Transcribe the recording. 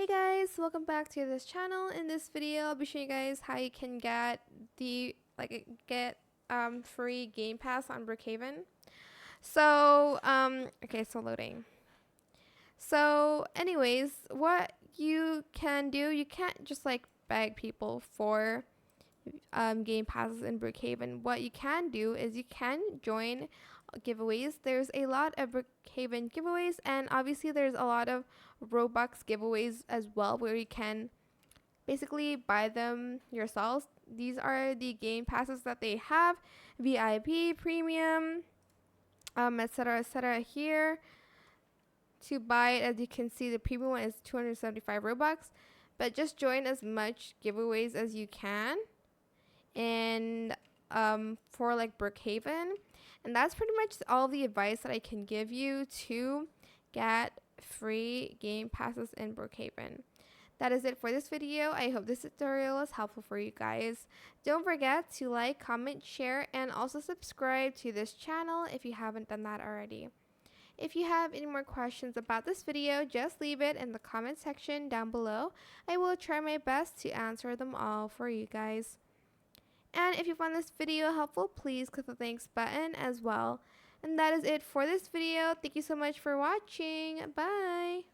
Hey guys, welcome back to this channel. In this video, I'll be showing you guys how you can get the free Game Pass on Brookhaven. So, okay, so loading. So, anyways, what you can do, you can't just like beg people for Game Passes in Brookhaven. What you can do is you can join giveaways. There's a lot of Brookhaven giveaways, and obviously there's a lot of Robux giveaways as well, where you can basically buy them yourselves. These are the game passes that they have: VIP, premium, etc., etc. Here to buy it, as you can see, the premium one is 275 Robux. But just join as much giveaways as you can, and for like Brookhaven. And that's pretty much all the advice that I can give you to get free game passes in Brookhaven. That is it for this video. I hope this tutorial was helpful for you guys. Don't forget to like, comment, share, and also subscribe to this channel if you haven't done that already. If you have any more questions about this video, just leave it in the comment section down below. I will try my best to answer them all for you guys. And if you found this video helpful, please click the thanks button as well. And that is it for this video. Thank you so much for watching. Bye!